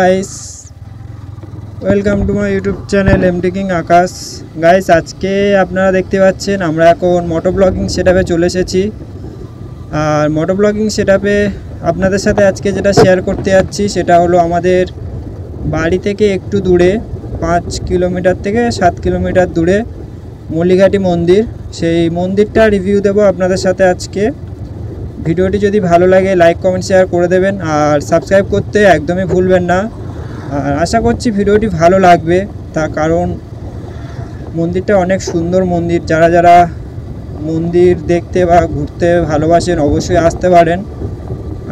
Guys, welcome to my YouTube channel MD king Akash. Guys, আজকে আপনারা দেখতে পাচ্ছেন আমরা এখন মোটো ব্লগিং সেটআপে চলে এসেছি। আর মোটো ব্লগিং সেটআপে আপনাদের সাথে আজকে যেটা শেয়ার করতে যাচ্ছি সেটা হলো আমাদের বাড়ি থেকে একটু দূরে 5 কিলোমিটার থেকে 7 কিলোমিটার দূরে মল্লিঘাটি মন্দির। সেই মন্দিরটা রিভিউ দেবো আপনাদের সাথে আজকে। ভিডিওটি যদি ভালো লাগে লাইক কমেন্ট শেয়ার করে দেবেন আর সাবস্ক্রাইব করতে একদমই ভুলবেন না। আর আশা করছি ভিডিওটি ভালো লাগবে, তার কারণ মন্দিরটা অনেক সুন্দর মন্দির। যারা যারা মন্দির দেখতে বা ঘুরতে ভালোবাসেন অবশ্যই আসতে পারেন।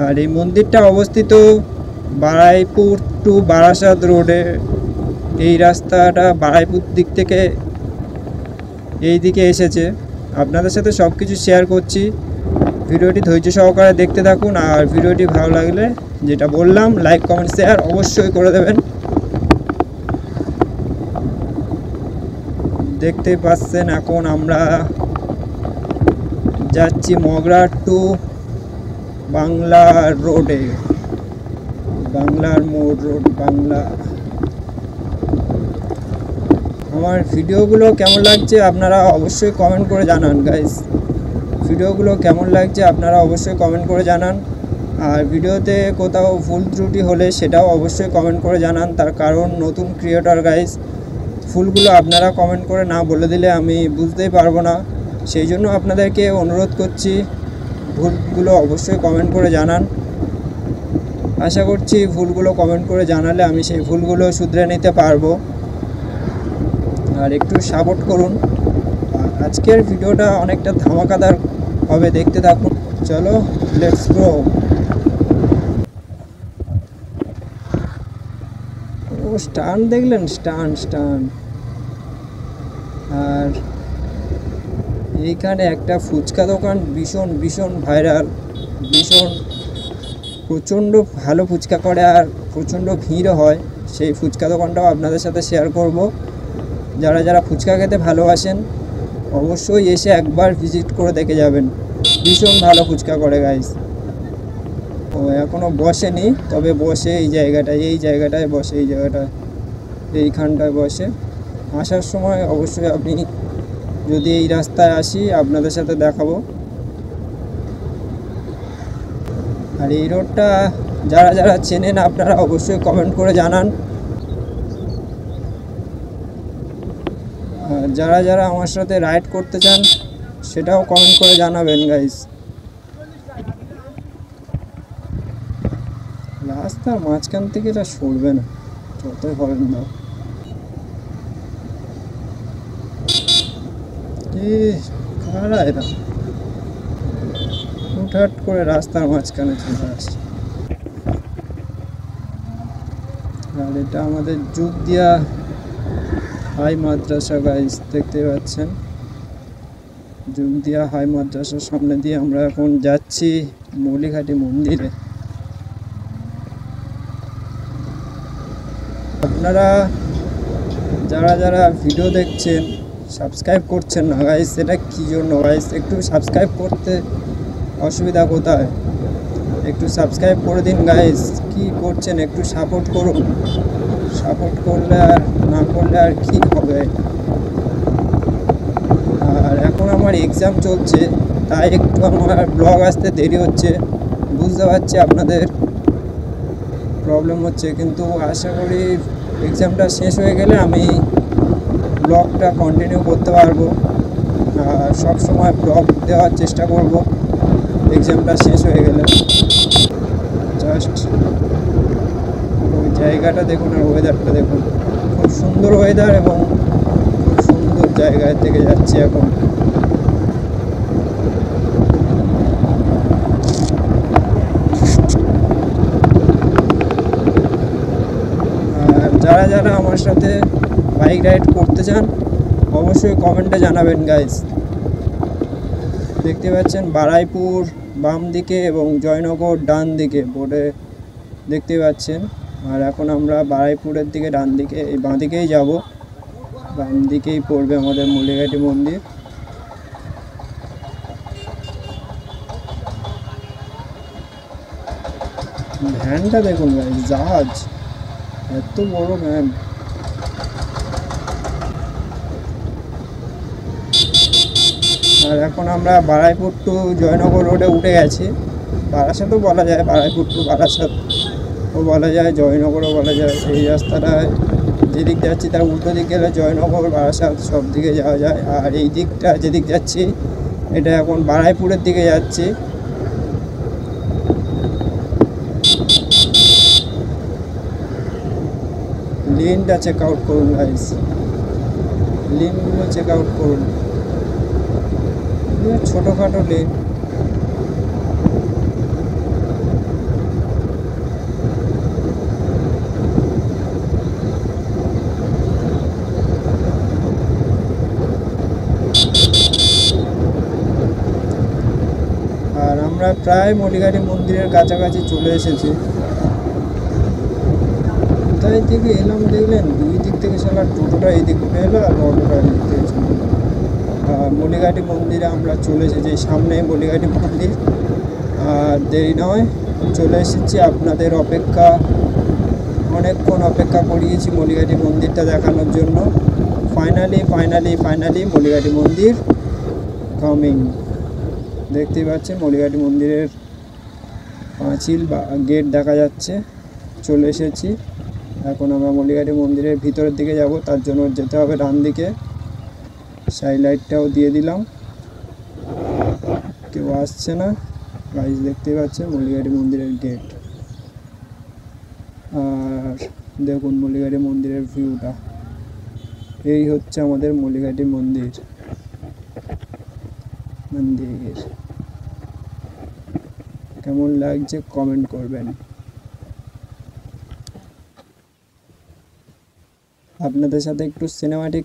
আর এই মন্দিরটা অবস্থিত বারাইপুর টু বারাসাত রোডে। এই রাস্তাটা বারাইপুর দিক থেকে এই দিকে এসেছে। আপনাদের সাথে সব কিছু শেয়ার করছি, ভিডিওটি ধৈর্য সহকারে দেখতে থাকুন। আর ভিডিওটি ভালো লাগলে যেটা বললাম লাইক কমেন্ট শেয়ার অবশ্যই করে দেবেন। দেখতে পাচ্ছেন এখন আমরা যাচ্ছি মগরা টু বাংলা রোডে, বাংলার মোড় রোড বাংলা। আমার ভিডিওগুলো কেমন লাগছে আপনারা অবশ্যই কমেন্ট করে জানান গাইস। ভিডিওগুলো কেমন লাগছে আপনারা অবশ্যই কমেন্ট করে জানান। আর ভিডিওতে কোথাও ভুল ত্রুটি হলে সেটাও অবশ্যই কমেন্ট করে জানান, তার কারণ নতুন ক্রিয়েটর গাইস, ভুলগুলো আপনারা কমেন্ট করে না বলে দিলে আমি বুঝতেই পারবো না। সেই জন্য আপনাদেরকে অনুরোধ করছি ভুলগুলো অবশ্যই কমেন্ট করে জানান। আশা করছি ভুলগুলো কমেন্ট করে জানালে আমি সেই ভুলগুলো শুধরে নিতে পারবো। আর একটু সাপোর্ট করুন। আজকের ভিডিওটা অনেকটা ধামাকাদার হবে, দেখতে থাকুন। চলো লেটস গো। ও স্টান দেখলেন, স্টান। আর এইখানে একটা ফুচকা দোকান ভীষণ ভাইরাল, প্রচণ্ড ভালো ফুচকা করে আর প্রচণ্ড ভিড় হয়। সেই ফুচকা দোকানটাও আপনাদের সাথে শেয়ার করব। যারা যারা ফুচকা খেতে ভালোবাসেন অবশ্যই এসে একবার ভিজিট করে দেখে যাবেন। ভীষণ ভালো ফুচকা করে গাইস। ও এখনও বসেনি, তবে বসে এই জায়গাটায় বসে, এইখানটায় বসে। আসার সময় অবশ্যই আপনি যদি এই রাস্তায় আসি আপনাদের সাথে দেখাবো। আর এই রোডটা যারা যারা চেনেন আপনারা অবশ্যই কমেন্ট করে জানান। আর যারা যারা আমার সাথে রাইড করতে চান সেটাও কমেন্ট করে জানাবেন গাইস। রাস্তার মাঝখান থেকে এটা সরবে না, যতই হরেন না। কারা এরা হুটহাট করে রাস্তার মাঝখানে চলে আসে। আর এটা আমাদের যুগদিয়া হাই মাদ্রাসা গাইস, দেখতে পাচ্ছেন যুগদিয়া হাই মাদ্রাসার সামনে দিয়ে আমরা এখন যাচ্ছি মল্লিঘাটি মন্দিরে। আপনারা যারা যারা ভিডিও দেখছেন সাবস্ক্রাইব করছেন না গাইস, সেটা কী জন্য গাইস? একটু সাবস্ক্রাইব করতে অসুবিধা কোথায়? একটু সাবস্ক্রাইব করে দিন গাইস। কি করছেন? একটু সাপোর্ট করুন। সাপোর্ট করলে আর না করলে আর কি হবে। আর এখন আমার এক্সাম চলছে, তাই একটু আমার ব্লগ আসতে দেরি হচ্ছে, বুঝতে পারছি আপনাদের প্রবলেম হচ্ছে, কিন্তু আশা করি এক্সামটা শেষ হয়ে গেলে আমি ব্লগটা কন্টিনিউ করতে পারবো। আর সবসময় ব্লগ দেওয়ার চেষ্টা করব এক্সামটা শেষ হয়ে গেলে। জাস্ট ওই জায়গাটা দেখুন আর ওয়েদারটা দেখুন, খুব সুন্দর ওয়েদার এবং খুব সুন্দর জায়গায় থেকে যাচ্ছি এখন। আর যারা যারা আমার সাথে বাইক রাইড করতে চান অবশ্যই কমেন্টে জানাবেন গাইস। দেখতে পাচ্ছেন বারাইপুর বাম দিকে এবং জয়নগর ডান দিকে বোর্ডে দেখতে পাচ্ছেন। আর এখন আমরা বারাইপুরের দিকে ডান দিকে এই বাঁ দিকেই যাব, বাম দিকেই পড়বে আমাদের মল্লিঘাটি মন্দির। ভ্যানটা দেখুন গাইস, জাহাজ। এত বড় ম্যাম। আর এখন আমরা বারাইপুর টু জয়নগর রোডে উঠে গেছি। বারাসাতও বলা যায়, বারাইপুর টু বারাসাতও বলা যায়, জয়নগরও বলা যায়। এই রাস্তাটায় যেদিক যাচ্ছি তার উল্টো দিক গেলে জয়নগর, বারাসাত সব দিকে যাওয়া যায়। আর এই দিকটা যেদিক যাচ্ছি এটা এখন বারাইপুরের দিকে যাচ্ছি। লেনটা চেক আউট করুন গাইস, লেনগুলো চেক আউট করুন, ছোটোখাটো লেন। আর আমরা প্রায় মলিঘাটি মন্দিরের কাছাকাছি চলে এসেছি। তাই দিকে এলাম, দেখলেন দুই দিক থেকে সালা টোটোটা এই দিক উঠে এলো আর অটোটা এই দিক থেকে চলে এলো। মলিঘাটি মন্দিরে আমরা চলে এসেছি, সামনে মলিঘাটি মন্দির। আর দেরি নয়, চলে এসেছি। আপনাদের অনেকক্ষণ অপেক্ষা করিয়েছি মলিঘাটি মন্দিরটা দেখানোর জন্য। ফাইনালি মলিঘাটি মন্দির কামিং। দেখতেই পাচ্ছেন মলিঘাটি মন্দিরের পাঁচিল বা গেট দেখা যাচ্ছে। চলে এসেছি। এখন আমরা মলিঘাটি মন্দিরের ভিতরের দিকে যাব, তার জন্য যেতে হবে ডান দিকে। সাইড লাইটটাও দিয়ে দিলাম, কেউ আসছে না গাইস। দেখতেই পাচ্ছেন মলিঘাটি মন্দিরের গেট। আর দেখুন মলিঘাটি মন্দিরের ভিউটা, এই হচ্ছে আমাদের মলিঘাটি মন্দির। কেমন লাগছে কমেন্ট করবেন। আপনাদের সাথে একটু সিনেমাটিক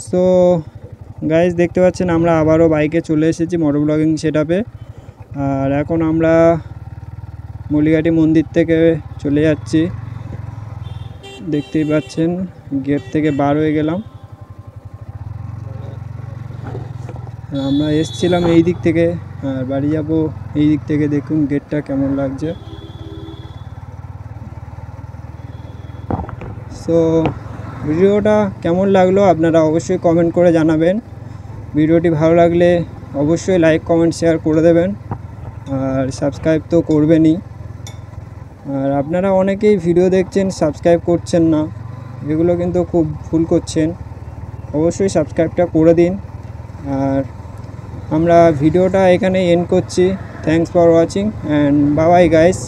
সো গাইজ দেখতে পাচ্ছেন আমরা আবারও বাইকে চলে এসেছি মোটর ব্লগিং সেটআপে। আর এখন আমরা মলিঘাটি মন্দির থেকে চলে যাচ্ছি। দেখতেই পাচ্ছেন গেট থেকে বার হয়ে গেলাম। আমরা এসছিলাম এই দিক থেকে, আর বাড়ি যাব এই দিক থেকে। দেখুন গেটটা কেমন লাগছে। সো ভিডিওটা কেমন লাগলো আপনারা অবশ্যই কমেন্ট করে জানাবেন। ভিডিওটি ভালো লাগলে অবশ্যই লাইক কমেন্ট শেয়ার করে দেবেন, আর সাবস্ক্রাইব তো করবেনই। আর আপনারা অনেকেই ভিডিও দেখছেন সাবস্ক্রাইব করছেন না, এগুলো কিন্তু খুব ভুল করছেন। অবশ্যই সাবস্ক্রাইবটা করে দিন। আর আমরা ভিডিওটা এখানে এন্ড করছি। Thanks for watching and bye bye guys.